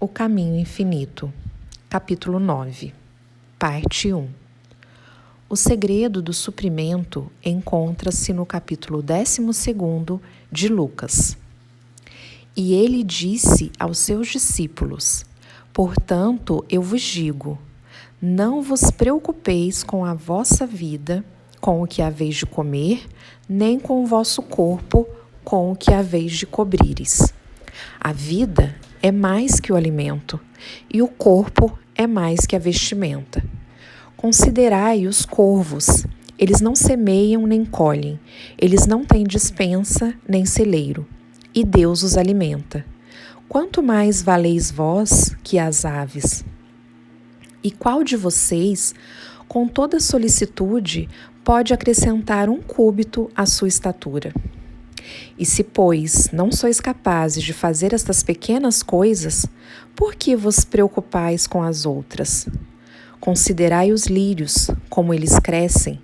O Caminho Infinito, capítulo 9, parte 1. O segredo do suprimento encontra-se no capítulo 12 de Lucas. E ele disse aos seus discípulos: portanto, eu vos digo, não vos preocupeis com a vossa vida, com o que haveis de comer, nem com o vosso corpo, com o que haveis de cobrires. A vida é mais que o alimento, e o corpo é mais que a vestimenta. Considerai os corvos, eles não semeiam nem colhem, eles não têm despensa nem celeiro, e Deus os alimenta. Quanto mais valeis vós que as aves? E qual de vocês, com toda solicitude, pode acrescentar um cúbito à sua estatura? E se, pois, não sois capazes de fazer estas pequenas coisas, por que vos preocupais com as outras? Considerai os lírios, como eles crescem.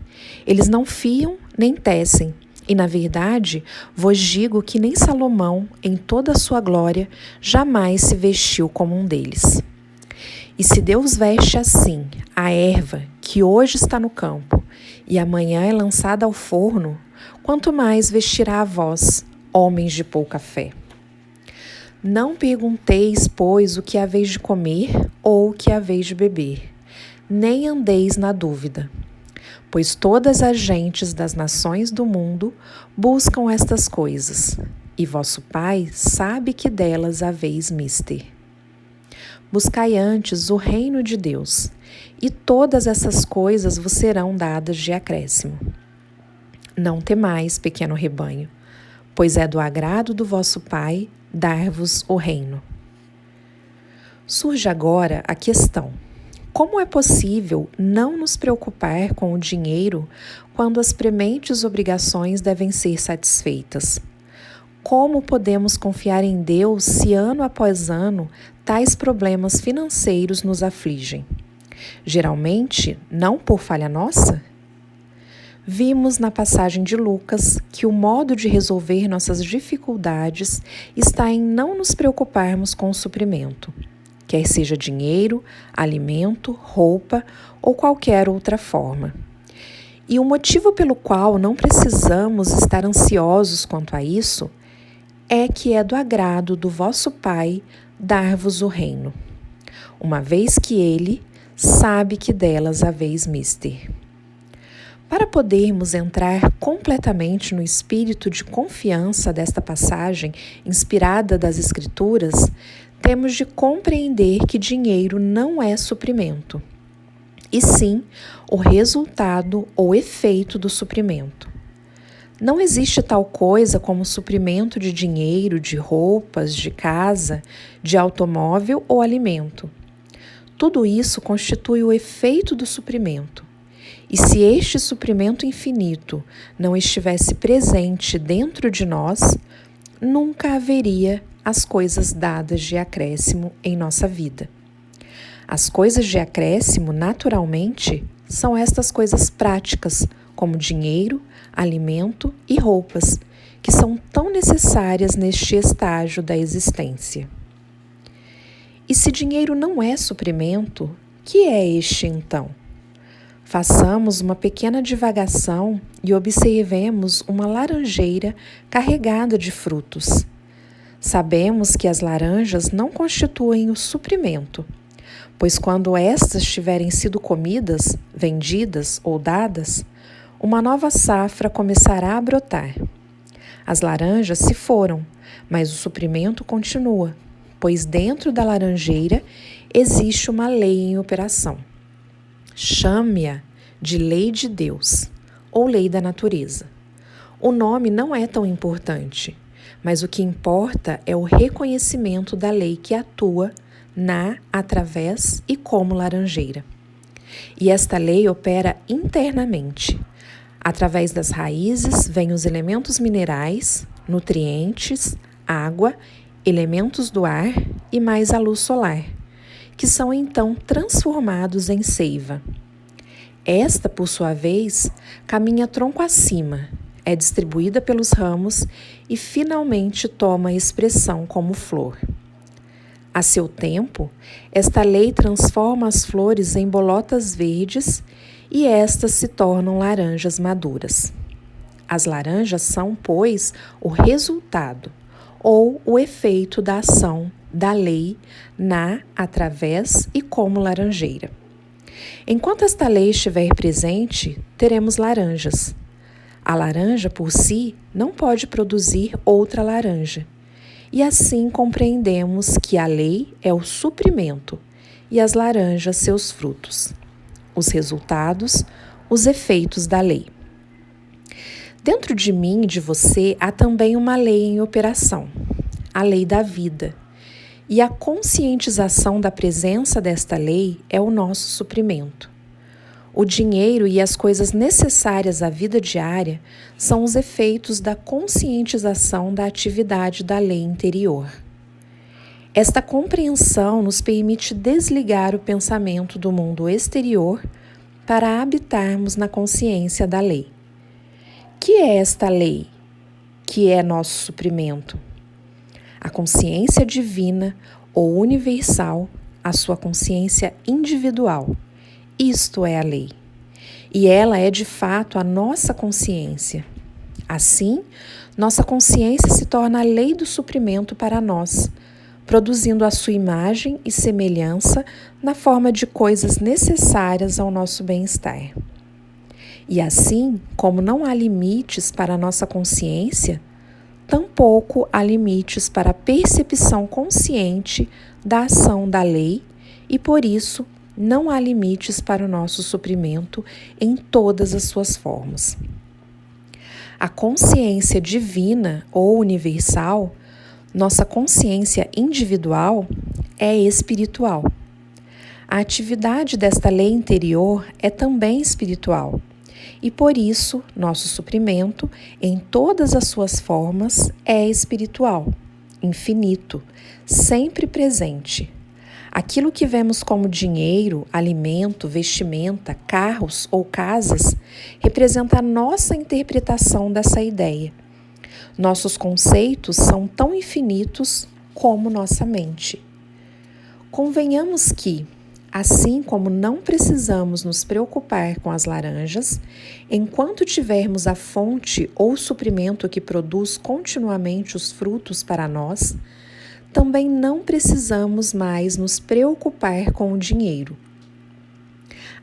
Eles não fiam nem tecem, e, na verdade, vos digo que nem Salomão, em toda a sua glória, jamais se vestiu como um deles. E se Deus veste assim a erva que hoje está no campo e amanhã é lançada ao forno, quanto mais vestirá a vós, homens de pouca fé. Não pergunteis, pois, o que haveis de comer ou o que haveis de beber, nem andeis na dúvida. Pois todas as gentes das nações do mundo buscam estas coisas, e vosso Pai sabe que delas haveis mister. Buscai antes o reino de Deus, e todas essas coisas vos serão dadas de acréscimo. Não temais, pequeno rebanho, pois é do agrado do vosso Pai dar-vos o reino. Surge agora a questão: como é possível não nos preocupar com o dinheiro quando as prementes obrigações devem ser satisfeitas? Como podemos confiar em Deus se ano após ano tais problemas financeiros nos afligem? Geralmente, não por falha nossa? Vimos na passagem de Lucas que o modo de resolver nossas dificuldades está em não nos preocuparmos com o suprimento, quer seja dinheiro, alimento, roupa ou qualquer outra forma. E o motivo pelo qual não precisamos estar ansiosos quanto a isso é que é do agrado do vosso Pai dar-vos o reino, uma vez que Ele sabe que delas haveis mister. Para podermos entrar completamente no espírito de confiança desta passagem inspirada das Escrituras, temos de compreender que dinheiro não é suprimento, e sim o resultado ou efeito do suprimento. Não existe tal coisa como suprimento de dinheiro, de roupas, de casa, de automóvel ou alimento. Tudo isso constitui o efeito do suprimento. E se este suprimento infinito não estivesse presente dentro de nós, nunca haveria as coisas dadas de acréscimo em nossa vida. As coisas de acréscimo, naturalmente, são estas coisas práticas, como dinheiro, alimento e roupas, que são tão necessárias neste estágio da existência. E se dinheiro não é suprimento, que é este então? Façamos uma pequena divagação e observemos uma laranjeira carregada de frutos. Sabemos que as laranjas não constituem o suprimento, pois quando estas tiverem sido comidas, vendidas ou dadas, uma nova safra começará a brotar. As laranjas se foram, mas o suprimento continua, pois dentro da laranjeira existe uma lei em operação. Chame-a de lei de Deus ou lei da natureza. O nome não é tão importante, mas o que importa é o reconhecimento da lei que atua na, através e como laranjeira. E esta lei opera internamente. Através das raízes vêm os elementos minerais, nutrientes, água, elementos do ar e mais a luz solar, que são então transformados em seiva. Esta, por sua vez, caminha tronco acima, é distribuída pelos ramos e finalmente toma expressão como flor. A seu tempo, esta lei transforma as flores em bolotas verdes e estas se tornam laranjas maduras. As laranjas são, pois, o resultado ou o efeito da ação da lei na, através e como laranjeira. Enquanto esta lei estiver presente, teremos laranjas. A laranja, por si, não pode produzir outra laranja. E assim compreendemos que a lei é o suprimento e as laranjas seus frutos. Os resultados, os efeitos da lei. Dentro de mim e de você há também uma lei em operação, a lei da vida. E a conscientização da presença desta lei é o nosso suprimento. O dinheiro e as coisas necessárias à vida diária são os efeitos da conscientização da atividade da lei interior. Esta compreensão nos permite desligar o pensamento do mundo exterior para habitarmos na consciência da lei. Que é esta lei, que é nosso suprimento? A consciência divina ou universal, a sua consciência individual. Isto é a lei. E ela é de fato a nossa consciência. Assim, nossa consciência se torna a lei do suprimento para nós, produzindo a sua imagem e semelhança na forma de coisas necessárias ao nosso bem-estar. E assim, como não há limites para a nossa consciência, tampouco há limites para a percepção consciente da ação da lei e, por isso, não há limites para o nosso suprimento em todas as suas formas. A consciência divina ou universal, nossa consciência individual, é espiritual. A atividade desta lei interior é também espiritual e, por isso, nosso suprimento, em todas as suas formas, é espiritual, infinito, sempre presente. Aquilo que vemos como dinheiro, alimento, vestimenta, carros ou casas representa a nossa interpretação dessa ideia. Nossos conceitos são tão infinitos como nossa mente. Convenhamos que, assim como não precisamos nos preocupar com as laranjas, enquanto tivermos a fonte ou suprimento que produz continuamente os frutos para nós, também não precisamos mais nos preocupar com o dinheiro.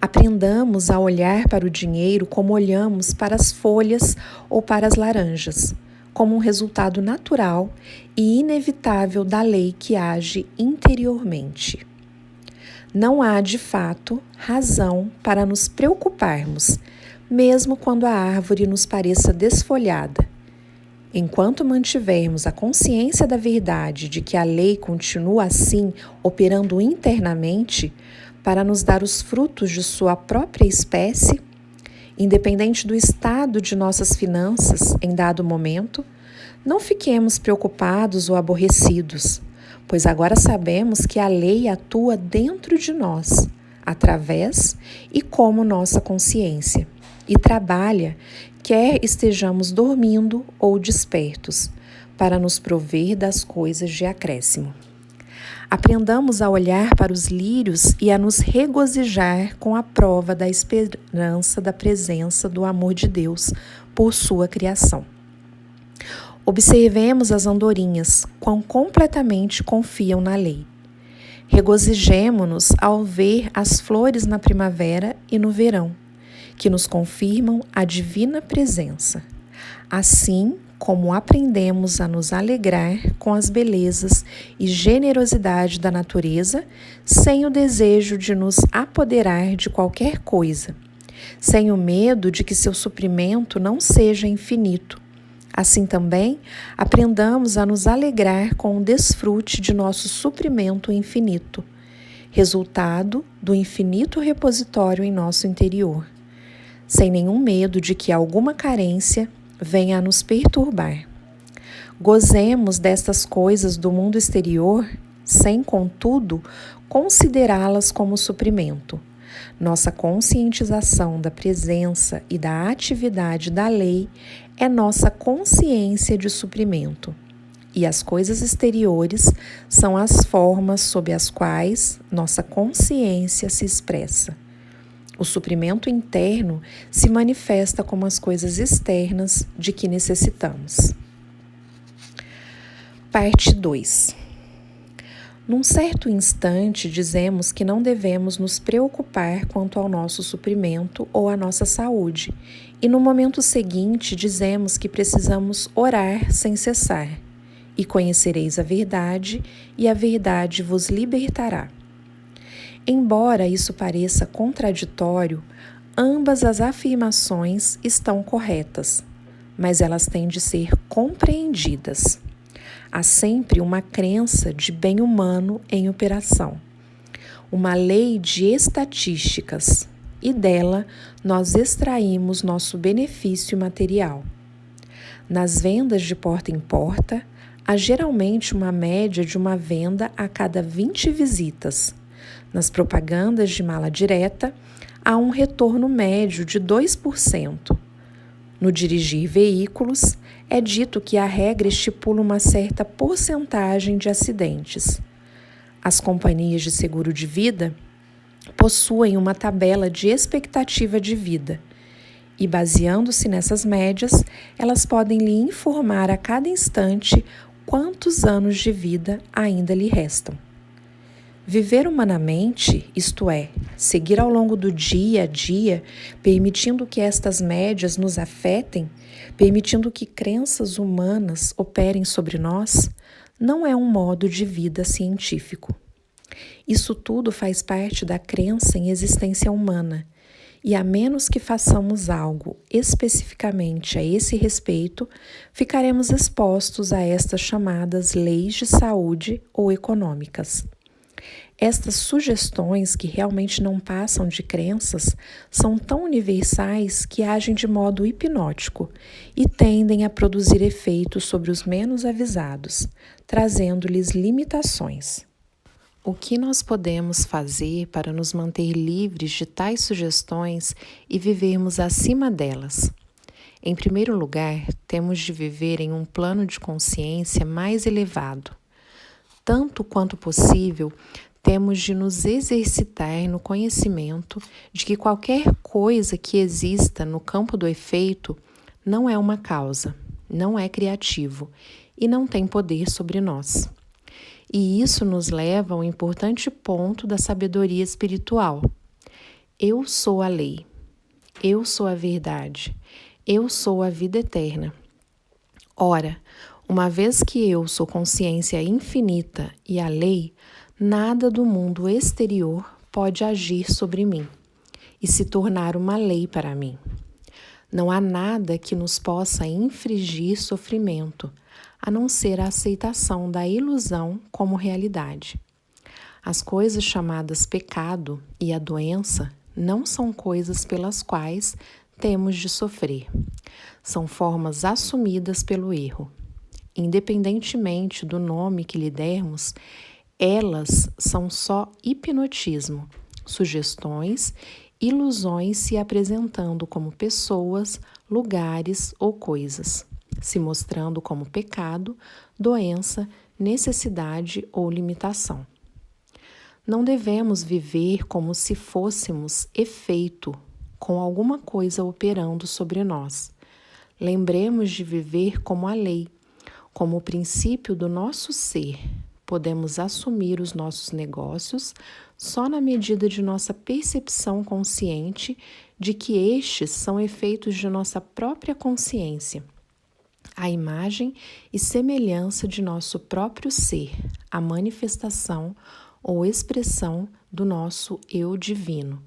Aprendamos a olhar para o dinheiro como olhamos para as folhas ou para as laranjas, como um resultado natural e inevitável da lei que age interiormente. Não há, de fato, razão para nos preocuparmos, mesmo quando a árvore nos pareça desfolhada. Enquanto mantivermos a consciência da verdade de que a lei continua assim operando internamente para nos dar os frutos de sua própria espécie, independente do estado de nossas finanças em dado momento, não fiquemos preocupados ou aborrecidos, pois agora sabemos que a lei atua dentro de nós, através e como nossa consciência, e trabalha, quer estejamos dormindo ou despertos, para nos prover das coisas de acréscimo. Aprendamos a olhar para os lírios e a nos regozijar com a prova da esperança da presença do amor de Deus por sua criação. Observemos as andorinhas, quão completamente confiam na lei. Regozijemo-nos ao ver as flores na primavera e no verão, que nos confirmam a divina presença. Assim como aprendemos a nos alegrar com as belezas e generosidade da natureza, sem o desejo de nos apoderar de qualquer coisa, sem o medo de que seu suprimento não seja infinito. Assim também, aprendamos a nos alegrar com o desfrute de nosso suprimento infinito, resultado do infinito repositório em nosso interior, sem nenhum medo de que alguma carência venha a nos perturbar. Gozemos destas coisas do mundo exterior, sem, contudo, considerá-las como suprimento. Nossa conscientização da presença e da atividade da lei é nossa consciência de suprimento. E as coisas exteriores são as formas sob as quais nossa consciência se expressa. O suprimento interno se manifesta como as coisas externas de que necessitamos. Parte 2. Num certo instante, dizemos que não devemos nos preocupar quanto ao nosso suprimento ou à nossa saúde, e no momento seguinte dizemos que precisamos orar sem cessar. E conhecereis a verdade, e a verdade vos libertará. Embora isso pareça contraditório, ambas as afirmações estão corretas, mas elas têm de ser compreendidas. Há sempre uma crença de bem humano em operação, uma lei de estatísticas, e dela nós extraímos nosso benefício material. Nas vendas de porta em porta, há geralmente uma média de uma venda a cada 20 visitas. Nas propagandas de mala direta, há um retorno médio de 2%. No dirigir veículos, é dito que a regra estipula uma certa porcentagem de acidentes. As companhias de seguro de vida possuem uma tabela de expectativa de vida e, baseando-se nessas médias, elas podem lhe informar a cada instante quantos anos de vida ainda lhe restam. Viver humanamente, isto é, seguir ao longo do dia a dia, permitindo que estas médias nos afetem, permitindo que crenças humanas operem sobre nós, não é um modo de vida científico. Isso tudo faz parte da crença em existência humana, e a menos que façamos algo especificamente a esse respeito, ficaremos expostos a estas chamadas leis de saúde ou econômicas. Estas sugestões, que realmente não passam de crenças, são tão universais que agem de modo hipnótico e tendem a produzir efeitos sobre os menos avisados, trazendo-lhes limitações. O que nós podemos fazer para nos manter livres de tais sugestões e vivermos acima delas? Em primeiro lugar, temos de viver em um plano de consciência mais elevado. Tanto quanto possível, temos de nos exercitar no conhecimento de que qualquer coisa que exista no campo do efeito não é uma causa, não é criativo e não tem poder sobre nós. E isso nos leva a um importante ponto da sabedoria espiritual. Eu sou a lei, eu sou a verdade, eu sou a vida eterna. Ora, uma vez que eu sou consciência infinita e a lei, nada do mundo exterior pode agir sobre mim e se tornar uma lei para mim. Não há nada que nos possa infligir sofrimento, a não ser a aceitação da ilusão como realidade. As coisas chamadas pecado e a doença não são coisas pelas quais temos de sofrer. São formas assumidas pelo erro. Independentemente do nome que lhe dermos, elas são só hipnotismo, sugestões, ilusões se apresentando como pessoas, lugares ou coisas, se mostrando como pecado, doença, necessidade ou limitação. Não devemos viver como se fôssemos efeito, com alguma coisa operando sobre nós. Lembremos de viver como a lei, como o princípio do nosso ser. Podemos assumir os nossos negócios só na medida de nossa percepção consciente de que estes são efeitos de nossa própria consciência, a imagem e semelhança de nosso próprio ser, a manifestação ou expressão do nosso eu divino.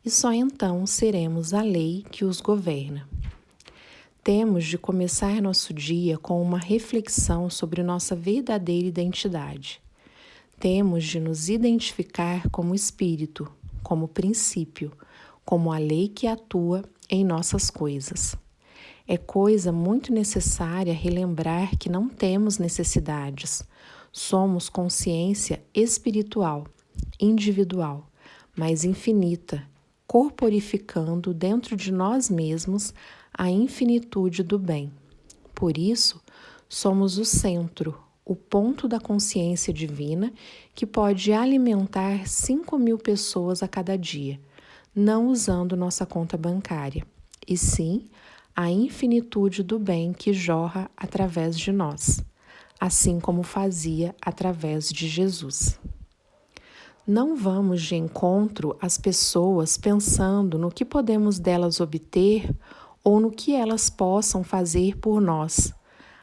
E só então seremos a lei que os governa. Temos de começar nosso dia com uma reflexão sobre nossa verdadeira identidade. Temos de nos identificar como espírito, como princípio, como a lei que atua em nossas coisas. É coisa muito necessária relembrar que não temos necessidades. Somos consciência espiritual, individual, mas infinita, corporificando dentro de nós mesmos a infinitude do bem. Por isso, somos o centro, o ponto da consciência divina que pode alimentar 5.000 pessoas a cada dia, não usando nossa conta bancária, e sim a infinitude do bem que jorra através de nós, assim como fazia através de Jesus. Não vamos de encontro às pessoas pensando no que podemos delas obter ou no que elas possam fazer por nós.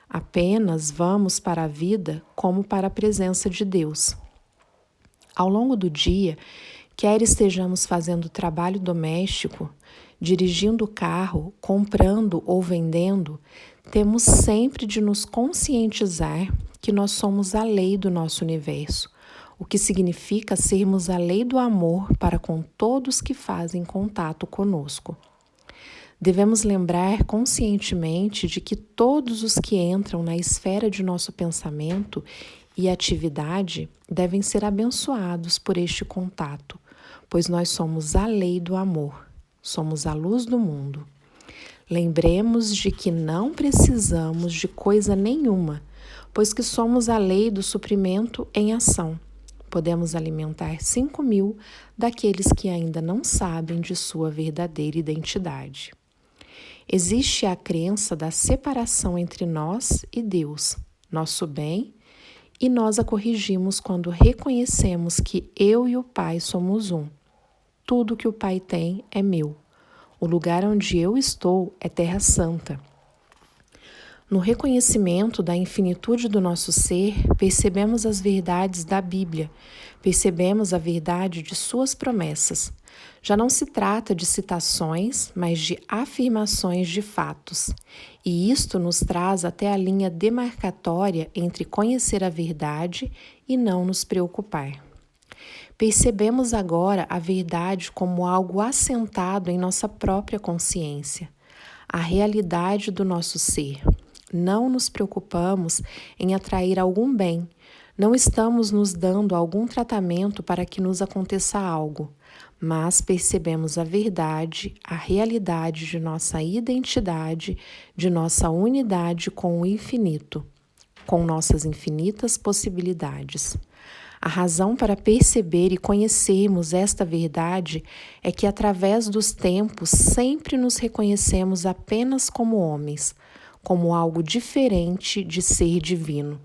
Apenas vamos para a vida como para a presença de Deus. Ao longo do dia, quer estejamos fazendo trabalho doméstico, dirigindo o carro, comprando ou vendendo, temos sempre de nos conscientizar que nós somos a lei do nosso universo, o que significa sermos a lei do amor para com todos que fazem contato conosco. Devemos lembrar conscientemente de que todos os que entram na esfera de nosso pensamento e atividade devem ser abençoados por este contato, pois nós somos a lei do amor, somos a luz do mundo. Lembremos de que não precisamos de coisa nenhuma, pois que somos a lei do suprimento em ação. Podemos alimentar 5.000 daqueles que ainda não sabem de sua verdadeira identidade. Existe a crença da separação entre nós e Deus, nosso bem, e nós a corrigimos quando reconhecemos que eu e o Pai somos um. Tudo que o Pai tem é meu. O lugar onde eu estou é Terra Santa. No reconhecimento da infinitude do nosso ser, percebemos as verdades da Bíblia, percebemos a verdade de suas promessas. Já não se trata de citações, mas de afirmações de fatos. E isto nos traz até a linha demarcatória entre conhecer a verdade e não nos preocupar. Percebemos agora a verdade como algo assentado em nossa própria consciência, a realidade do nosso ser. Não nos preocupamos em atrair algum bem, não estamos nos dando algum tratamento para que nos aconteça algo, mas percebemos a verdade, a realidade de nossa identidade, de nossa unidade com o infinito, com nossas infinitas possibilidades. A razão para perceber e conhecermos esta verdade é que, através dos tempos, sempre nos reconhecemos apenas como homens, como algo diferente de ser divino.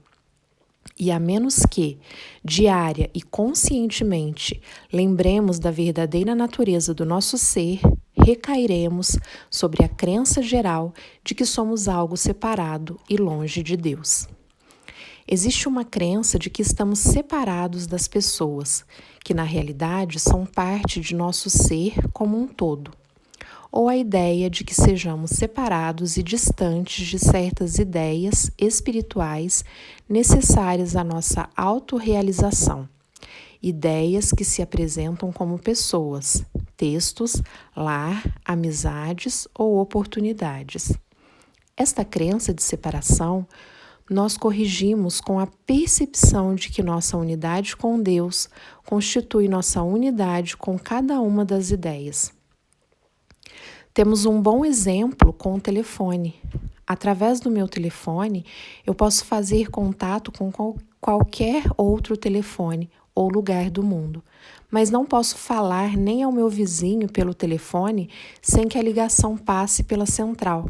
E a menos que, diária e conscientemente, lembremos da verdadeira natureza do nosso ser, recairemos sobre a crença geral de que somos algo separado e longe de Deus. Existe uma crença de que estamos separados das pessoas, que na realidade são parte de nosso ser como um todo, ou a ideia de que sejamos separados e distantes de certas ideias espirituais necessárias à nossa autorrealização, ideias que se apresentam como pessoas, textos, lar, amizades ou oportunidades. Esta crença de separação nós corrigimos com a percepção de que nossa unidade com Deus constitui nossa unidade com cada uma das ideias. Temos um bom exemplo com o telefone. Através do meu telefone, eu posso fazer contato com qualquer outro telefone ou lugar do mundo, mas não posso falar nem ao meu vizinho pelo telefone sem que a ligação passe pela central.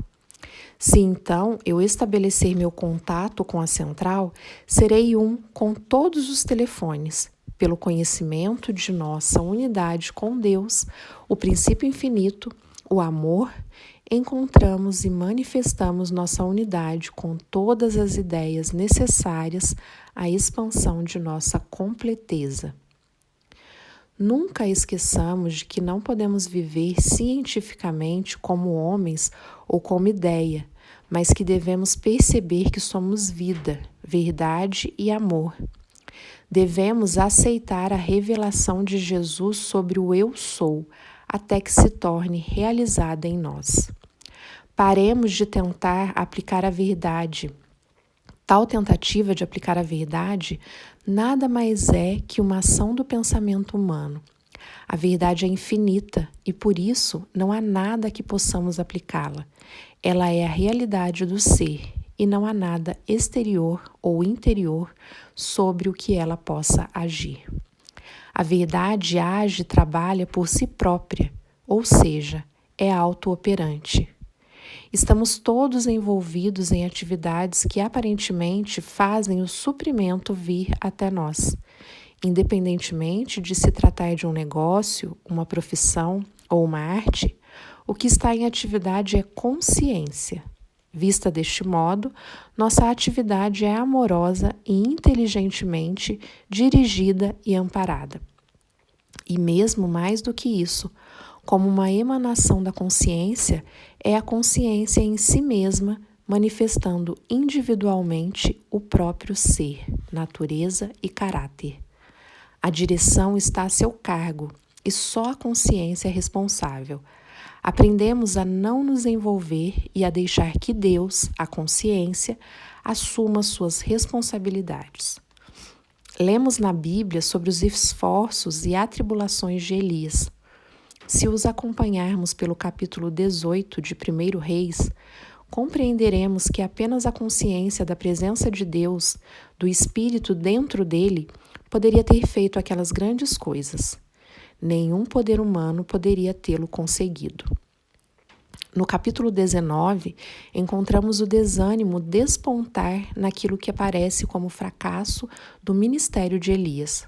Se então eu estabelecer meu contato com a central, serei um com todos os telefones. Pelo conhecimento de nossa unidade com Deus, o princípio infinito, o amor, encontramos e manifestamos nossa unidade com todas as ideias necessárias à expansão de nossa completeza. Nunca esqueçamos de que não podemos viver cientificamente como homens ou como ideia, mas que devemos perceber que somos vida, verdade e amor. Devemos aceitar a revelação de Jesus sobre o Eu Sou, até que se torne realizada em nós. Paremos de tentar aplicar a verdade. Tal tentativa de aplicar a verdade nada mais é que uma ação do pensamento humano. A verdade é infinita e, por isso, não há nada que possamos aplicá-la. Ela é a realidade do ser e não há nada exterior ou interior sobre o que ela possa agir. A verdade age e trabalha por si própria, ou seja, é autooperante. Estamos todos envolvidos em atividades que aparentemente fazem o suprimento vir até nós, independentemente de se tratar de um negócio, uma profissão ou uma arte. O que está em atividade é consciência. Vista deste modo, nossa atividade é amorosa e inteligentemente dirigida e amparada. E mesmo mais do que isso, como uma emanação da consciência, é a consciência em si mesma manifestando individualmente o próprio ser, natureza e caráter. A direção está a seu cargo e só a consciência é responsável. Aprendemos a não nos envolver e a deixar que Deus, a consciência, assuma suas responsabilidades. Lemos na Bíblia sobre os esforços e atribulações de Elias. Se os acompanharmos pelo capítulo 18 de 1 Reis, compreenderemos que apenas a consciência da presença de Deus, do Espírito dentro dele, poderia ter feito aquelas grandes coisas. Nenhum poder humano poderia tê-lo conseguido. No capítulo 19, encontramos o desânimo despontar naquilo que aparece como fracasso do ministério de Elias.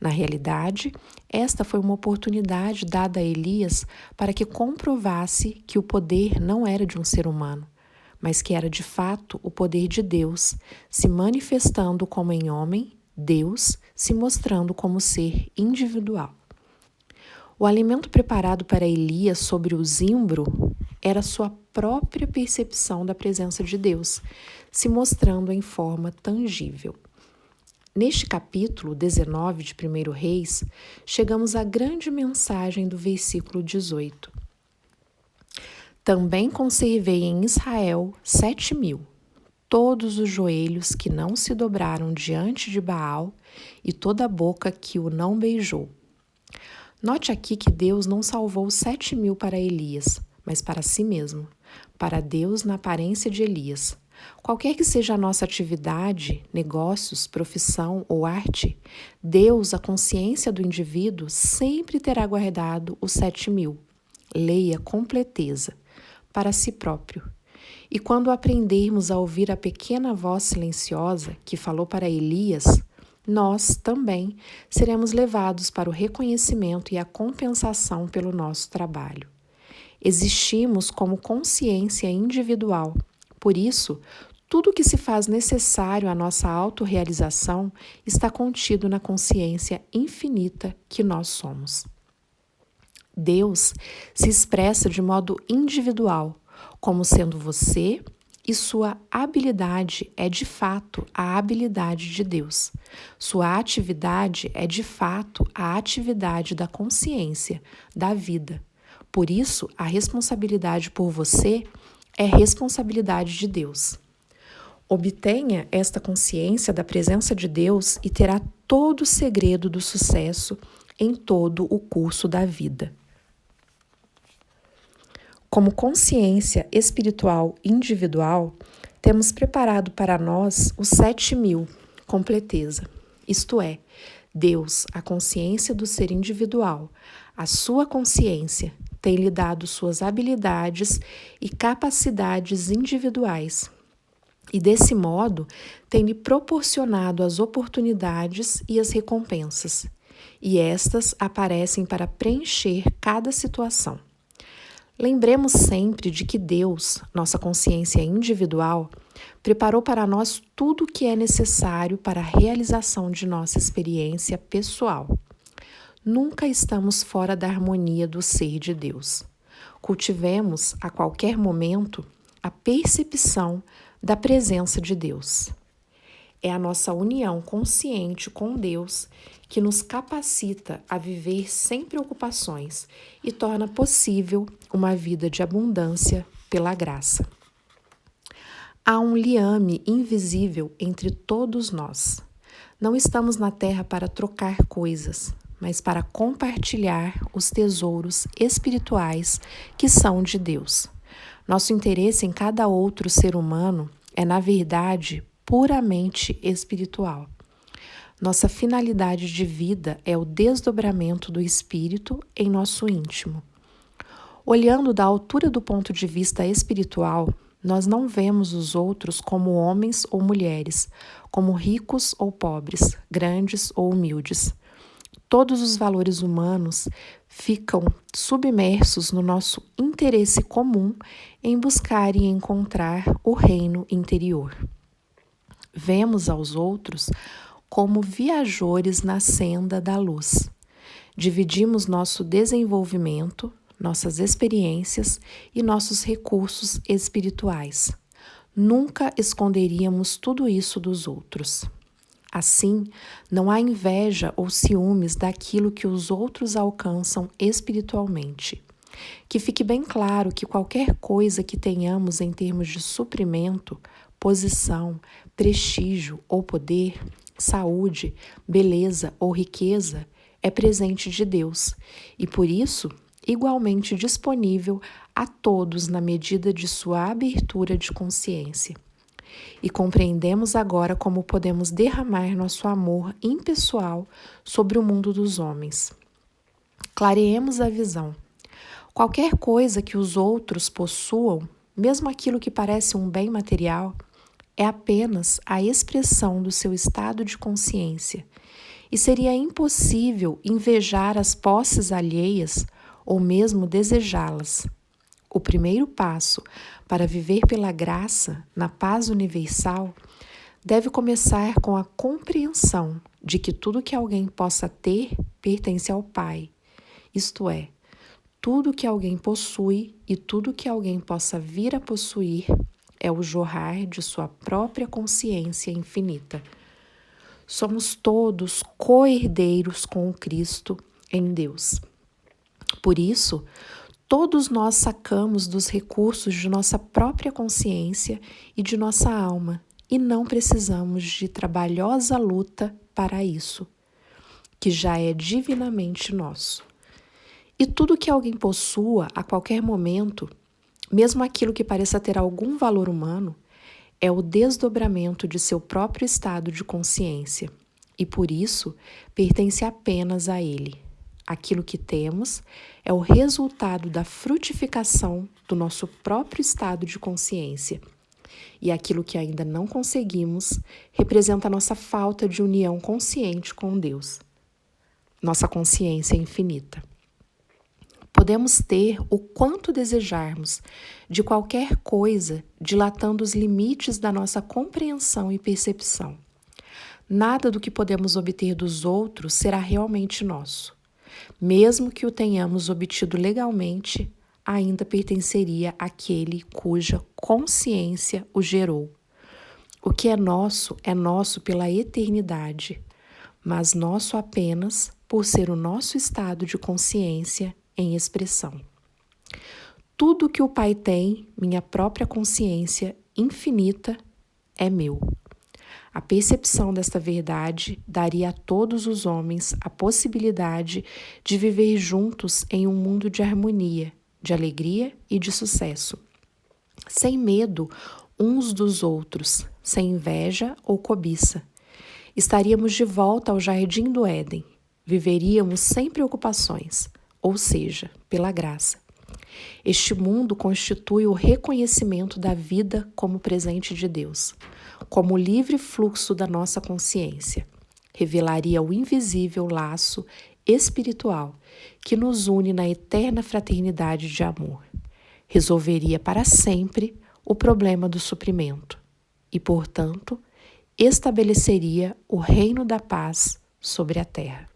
Na realidade, esta foi uma oportunidade dada a Elias para que comprovasse que o poder não era de um ser humano, mas que era de fato o poder de Deus, se manifestando como em homem, Deus se mostrando como ser individual. O alimento preparado para Elias sobre o zimbro era sua própria percepção da presença de Deus, se mostrando em forma tangível. Neste capítulo 19 de 1 Reis, chegamos à grande mensagem do versículo 18. Também conservei em Israel 7.000, todos os joelhos que não se dobraram diante de Baal e toda a boca que o não beijou. Note aqui que Deus não salvou 7.000 para Elias, mas para si mesmo, para Deus na aparência de Elias. Qualquer que seja a nossa atividade, negócios, profissão ou arte, Deus, a consciência do indivíduo, sempre terá guardado os 7.000. Leia completeza, para si próprio. E quando aprendermos a ouvir a pequena voz silenciosa que falou para Elias, nós também seremos levados para o reconhecimento e a compensação pelo nosso trabalho. Existimos como consciência individual. Por isso, tudo o que se faz necessário à nossa autorrealização está contido na consciência infinita que nós somos. Deus se expressa de modo individual, como sendo você, e sua habilidade é de fato a habilidade de Deus. Sua atividade é de fato a atividade da consciência, da vida. Por isso, a responsabilidade por você é responsabilidade de Deus. Obtenha esta consciência da presença de Deus e terá todo o segredo do sucesso em todo o curso da vida. Como consciência espiritual individual, temos preparado para nós os 7.000, completeza. Isto é, Deus, a consciência do ser individual, a sua consciência, tem lhe dado suas habilidades e capacidades individuais. E desse modo, tem lhe proporcionado as oportunidades e as recompensas. E estas aparecem para preencher cada situação. Lembremos sempre de que Deus, nossa consciência individual, preparou para nós tudo o que é necessário para a realização de nossa experiência pessoal. Nunca estamos fora da harmonia do ser de Deus. Cultivemos, a qualquer momento, a percepção da presença de Deus. É a nossa união consciente com Deus que nos capacita a viver sem preocupações e torna possível uma vida de abundância pela graça. Há um liame invisível entre todos nós. Não estamos na terra para trocar coisas, mas para compartilhar os tesouros espirituais que são de Deus. Nosso interesse em cada outro ser humano é, na verdade, puramente espiritual. Nossa finalidade de vida é o desdobramento do espírito em nosso íntimo. Olhando da altura do ponto de vista espiritual, nós não vemos os outros como homens ou mulheres, como ricos ou pobres, grandes ou humildes. Todos os valores humanos ficam submersos no nosso interesse comum em buscar e encontrar o reino interior. Vemos aos outros como viajores na senda da luz. Dividimos nosso desenvolvimento, nossas experiências e nossos recursos espirituais. Nunca esconderíamos tudo isso dos outros. Assim, não há inveja ou ciúmes daquilo que os outros alcançam espiritualmente. Que fique bem claro que qualquer coisa que tenhamos em termos de suprimento, posição, prestígio ou poder, saúde, beleza ou riqueza é presente de Deus e, por isso, igualmente disponível a todos na medida de sua abertura de consciência. E compreendemos agora como podemos derramar nosso amor impessoal sobre o mundo dos homens. Clareemos a visão. Qualquer coisa que os outros possuam, mesmo aquilo que parece um bem material, é apenas a expressão do seu estado de consciência, e seria impossível invejar as posses alheias ou mesmo desejá-las. O primeiro passo para viver pela graça, na paz universal, deve começar com a compreensão de que tudo que alguém possa ter pertence ao Pai, isto é, tudo que alguém possui e tudo que alguém possa vir a possuir é o jorrar de sua própria consciência infinita. Somos todos co-herdeiros com o Cristo em Deus. Por isso, todos nós sacamos dos recursos de nossa própria consciência e de nossa alma, e não precisamos de trabalhosa luta para isso, que já é divinamente nosso. E tudo que alguém possua a qualquer momento, mesmo aquilo que pareça ter algum valor humano, é o desdobramento de seu próprio estado de consciência, e por isso pertence apenas a ele. Aquilo que temos é o resultado da frutificação do nosso próprio estado de consciência. E aquilo que ainda não conseguimos representa a nossa falta de união consciente com Deus, nossa consciência infinita. Podemos ter o quanto desejarmos de qualquer coisa, dilatando os limites da nossa compreensão e percepção. Nada do que podemos obter dos outros será realmente nosso. Mesmo que o tenhamos obtido legalmente, ainda pertenceria àquele cuja consciência o gerou. O que é nosso pela eternidade, mas nosso apenas por ser o nosso estado de consciência em expressão. Tudo que o Pai tem, minha própria consciência infinita, é meu. A percepção desta verdade daria a todos os homens a possibilidade de viver juntos em um mundo de harmonia, de alegria e de sucesso, sem medo uns dos outros, sem inveja ou cobiça. Estaríamos de volta ao jardim do Éden, viveríamos sem preocupações, ou seja, pela graça. Este mundo constitui o reconhecimento da vida como presente de Deus, como o livre fluxo da nossa consciência. Revelaria o invisível laço espiritual que nos une na eterna fraternidade de amor. Resolveria para sempre o problema do suprimento e, portanto, estabeleceria o reino da paz sobre a terra.